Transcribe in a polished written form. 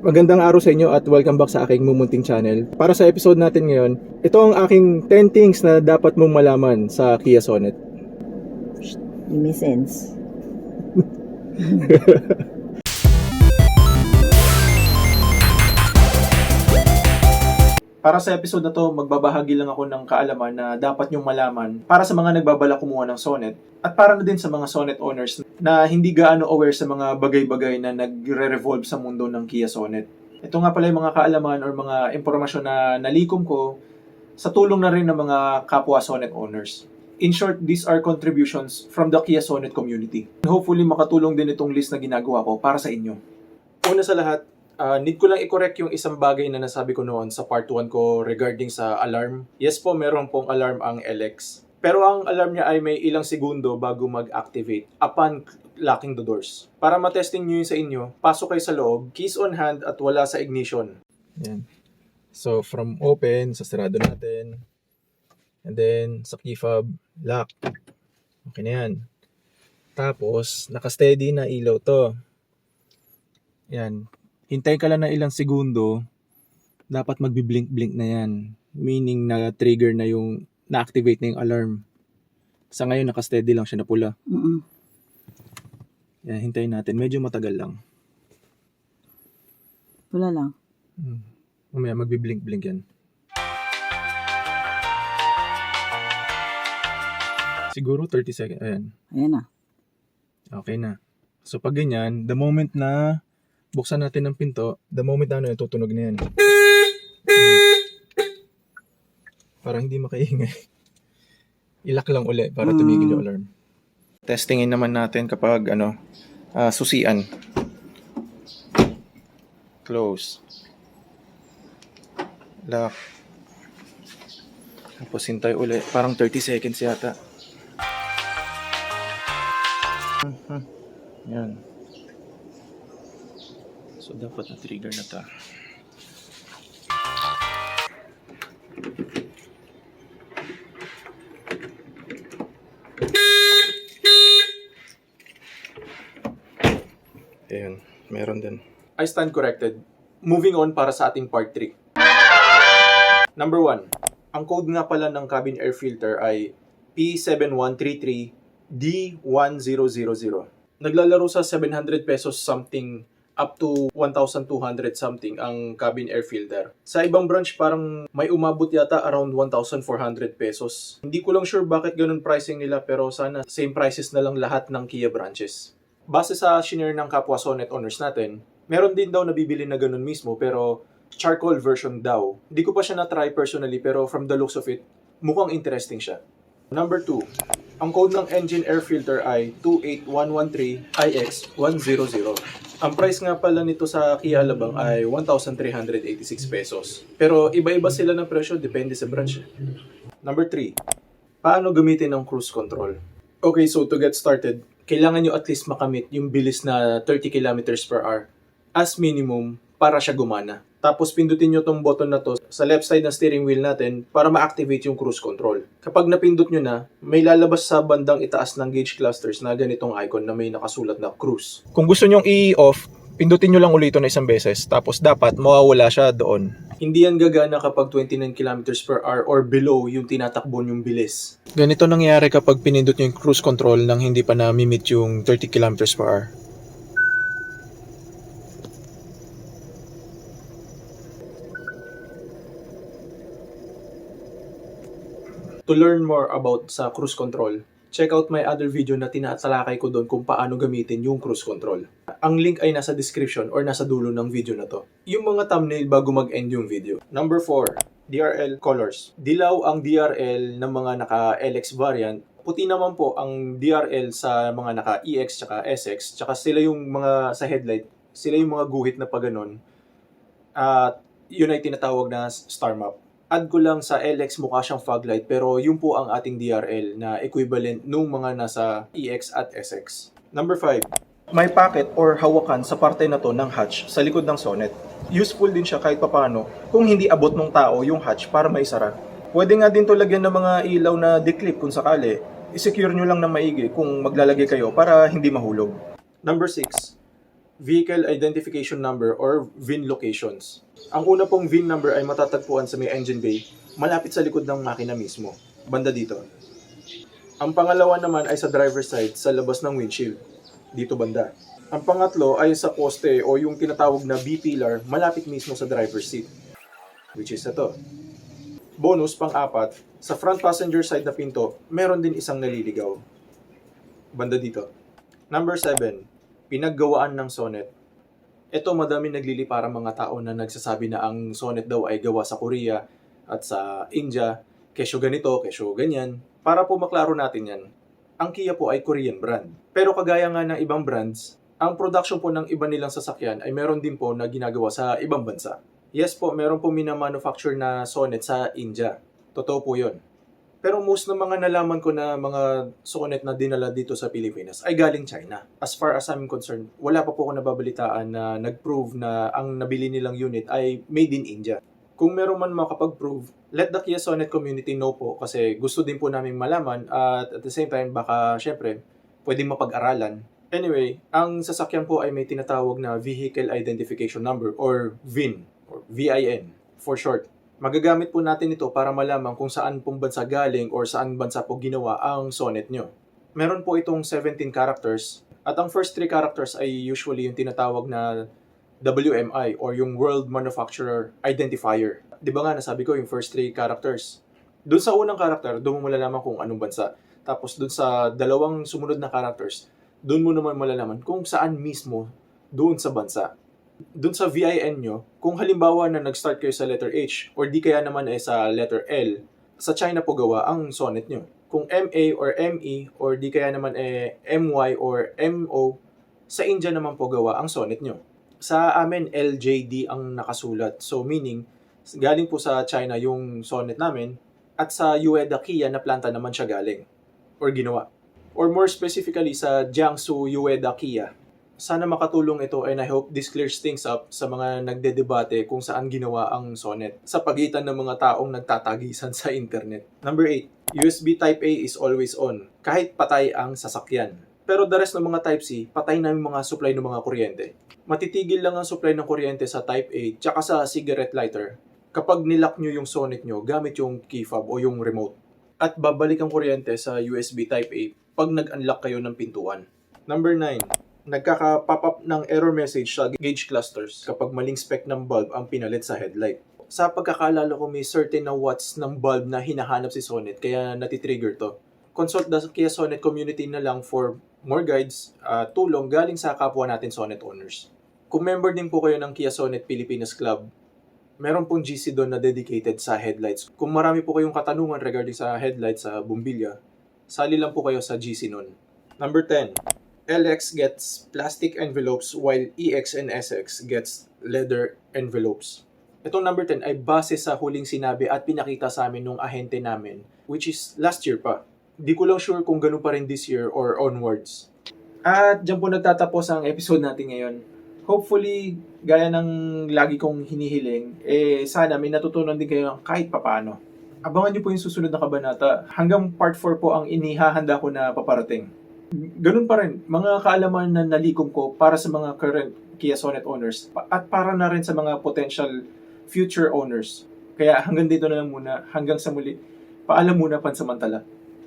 Magandang araw sa inyo at welcome back sa aking mumunting channel. Para sa episode natin ngayon, ito ang aking 10 things na dapat mong malaman sa Kia Sonet. May sense. Para sa episode na to, magbabahagi lang ako ng kaalaman na dapat nyong malaman para sa mga nagbabalak kumuha ng Sonet at para na din sa mga Sonet owners na hindi gaano aware sa mga bagay-bagay na nagre-revolve sa mundo ng Kia Sonet. Ito nga pala yung mga kaalaman or mga impormasyon na nalikom ko sa tulong na rin ng mga kapwa Sonet owners. In short, these are contributions from the Kia Sonet community. Hopefully, makatulong din itong list na ginagawa ko para sa inyo. Una sa lahat, need ko lang i-correct yung isang bagay na nasabi ko noon sa part 1 ko regarding sa alarm. Yes po, meron pong alarm ang LX. Pero ang alarm niya ay may ilang segundo bago mag-activate upon locking the doors. Para matesting nyo yun sa inyo, pasok kayo sa loob, keys on hand at wala sa ignition. Yan. So from open, sa sarado natin. And then sa key fob, lock. Okay na yan. Tapos, naka-steady na ilaw to. Yan. Hintay ka lang na ilang segundo, dapat magbi-blink-blink na yan. Meaning na-trigger na yung, na-activate na yung alarm. Sa ngayon, naka-steady lang siya na pula. Yan, hintayin natin. Medyo matagal lang. Wala lang. Mamaya, magbi-blink-blink yan. Siguro 30 seconds. Ayan. Ayan na. Okay na. So, pag ganyan, the moment na buksan natin ang pinto, the moment na tutunog na yan. Parang hindi makaingay. Ilak lang uli para tumigil yung alarm. Testingin naman natin kapag susian. Close. Lock. Tapos hintay uli. Parang 30 seconds yata. Yan. So, dapat na-trigger na ta. Ayan, meron din. I stand corrected. Moving on para sa ating part 3. Number 1. Ang code nga pala ng cabin air filter ay P7133D1000. Naglalaro sa 700 pesos something up to 1,200 something ang cabin air filter. Sa ibang branch parang may umabot yata around 1,400 pesos. Hindi ko lang sure bakit ganun pricing nila pero sana same prices na lang lahat ng Kia branches. Base sa shinare ng kapwa Sonet owners natin, meron din daw nabibili na ganun mismo pero charcoal version daw. Hindi ko pa siya na-try personally pero from the looks of it, mukhang interesting siya. Number 2. Ang code ng engine air filter ay 28113IX100. Ang price nga pala nito sa Kia Alabang ay 1,386 pesos. Pero iba-iba sila ng presyo, depende sa branch. Number 3. Paano gamitin ang cruise control? Okay, so to get started, kailangan nyo at least makamit yung bilis na 30 kilometers per hour as minimum para siya gumana. Tapos pindutin nyo tong button na to sa left side ng steering wheel natin para ma-activate yung cruise control. Kapag napindot nyo na, may lalabas sa bandang itaas ng gauge clusters na ganitong icon na may nakasulat na cruise. Kung gusto nyong i-off, pindutin nyo lang ulit ito na isang beses. Tapos dapat mawawala siya doon. Hindi yan gagana kapag 29 kilometers per hour or below yung tinatakbo yung bilis. Ganito nangyayari kapag pinindot nyo yung cruise control nang hindi pa na-meet yung 30 kilometers per hour. To learn more about sa cruise control, check out my other video na tinatalakay ko doon kung paano gamitin yung cruise control. Ang link ay nasa description or nasa dulo ng video na to. Yung mga thumbnail bago mag-end yung video. Number 4. DRL colors. Dilaw ang DRL ng mga naka-LX variant. Puti naman po ang DRL sa mga naka-EX tsaka SX. Tsaka sila yung mga sa headlight, sila yung mga guhit na paganon. At yun ay tinatawag na star map. Add ko lang sa LX mukha siyang fog light pero yun po ang ating DRL na equivalent nung mga nasa EX at SX. Number 5. May pocket or hawakan sa parte na to ng hatch sa likod ng Sonet. Useful din siya kahit papano kung hindi abot ng tao yung hatch para maisara. Pwede nga din to lagyan ng mga ilaw na declip kung sakali. I-secure nyo lang ng maigi kung maglalagay kayo para hindi mahulog. Number 6. Vehicle Identification Number or VIN locations. Ang una pong VIN number ay matatagpuan sa may engine bay, malapit sa likod ng makina mismo, banda dito. Ang pangalawa naman ay sa driver's side, sa labas ng windshield, dito banda. Ang pangatlo ay sa poste o yung tinatawag na B-pillar, malapit mismo sa driver's seat, which is ito. Bonus, pang-apat, sa front passenger side na pinto, meron din isang naliligaw, banda dito. Number 7, pinaggawaan ng sonnet. Ito, madami nagliliparang mga tao na nagsasabi na ang sonnet daw ay gawa sa Korea at sa India, kesyo ganito, kesyo ganyan. Para po maklaro natin yan, ang Kia po ay Korean brand. Pero kagaya nga ng ibang brands, ang production po ng iba nilang sasakyan ay meron din po na ginagawa sa ibang bansa. Yes po, meron po minamanufacture na sonnet sa India. Totoo po yun. Pero most ng mga nalaman ko na mga sonnet na dinala dito sa Pilipinas ay galing China. As far as I'm concerned, wala pa po ako nababalitaan na nag-prove na ang nabili nilang unit ay made in India. Kung meron man makapag-prove, let the Kia Sonnet community know po kasi gusto din po namin malaman at the same time baka syempre pwedeng mapag-aralan. Anyway, ang sasakyan po ay may tinatawag na Vehicle Identification Number or VIN or VIN for short. Magagamit po natin ito para malaman kung saan pong bansa galing or saan bansa po ginawa ang sonnet nyo. Meron po itong 17 characters at ang first 3 characters ay usually yung tinatawag na WMI or yung World Manufacturer Identifier. Di ba nga nasabi ko yung first 3 characters? Doon sa unang character, doon mo malalaman kung anong bansa. Tapos doon sa dalawang sumunod na characters, doon mo naman malalaman kung saan mismo doon sa bansa. Doon sa VIN nyo, kung halimbawa na nag-start kayo sa letter H or di kaya naman ay sa letter L, sa China po gawa ang sonnet nyo. Kung MA or ME or di kaya naman MY or MO, sa India naman po gawa ang sonnet nyo. Sa amin, LJD ang nakasulat. So meaning, galing po sa China yung sonnet namin at sa Ueda Kia na planta naman siya galing or ginawa. Or more specifically sa Jiangsu Ueda Kia. Sana makatulong ito and I hope this clears things up sa mga nagdedebate kung saan ginawa ang sonnet sa pagitan ng mga taong nagtatagisan sa internet. Number 8. USB Type-A is always on, kahit patay ang sasakyan. Pero the rest ng mga Type-C, patay na yung mga supply ng mga kuryente. Matitigil lang ang supply ng kuryente sa Type-A tsaka sa cigarette lighter kapag nilock nyo yung sonnet nyo gamit yung key fob o yung remote. At babalik ang kuryente sa USB Type-A pag nag-unlock kayo ng pintuan. Number 9. Nagkaka-pop up ng error message sa gauge clusters kapag maling spec ng bulb ang pinalit sa headlight. Sa pagkakaalala ko may certain na watts ng bulb na hinahanap si Sonnet kaya natitrigger to. Consult the Kia Sonnet community na lang for more guides, tulong galing sa kapwa natin Sonnet owners. Kung member din po kayo ng Kia Sonnet Pilipinas Club, meron pong GC doon na dedicated sa headlights. Kung marami po kayong katanungan regarding sa headlights sa bumbilya, sali lang po kayo sa GC nun. Number 10. LX gets plastic envelopes while EX and SX gets leather envelopes. Itong number 10 ay base sa huling sinabi at pinakita sa amin nung ahente namin, which is last year pa. Di ko lang sure kung ganun pa rin this year or onwards. At dyan po nagtatapos ang episode natin ngayon. Hopefully, gaya ng lagi kong hinihiling, sana may natutunan din kayo kahit papano. Abangan niyo po yung susunod na kabanata. Hanggang part 4 po ang inihahanda ko na paparating. Ganun pa rin, mga kaalaman na nalikom ko para sa mga current Kia Sonnet owners at para na rin sa mga potential future owners. Kaya hanggang dito na lang muna, hanggang sa muli, paalam muna pansamantala.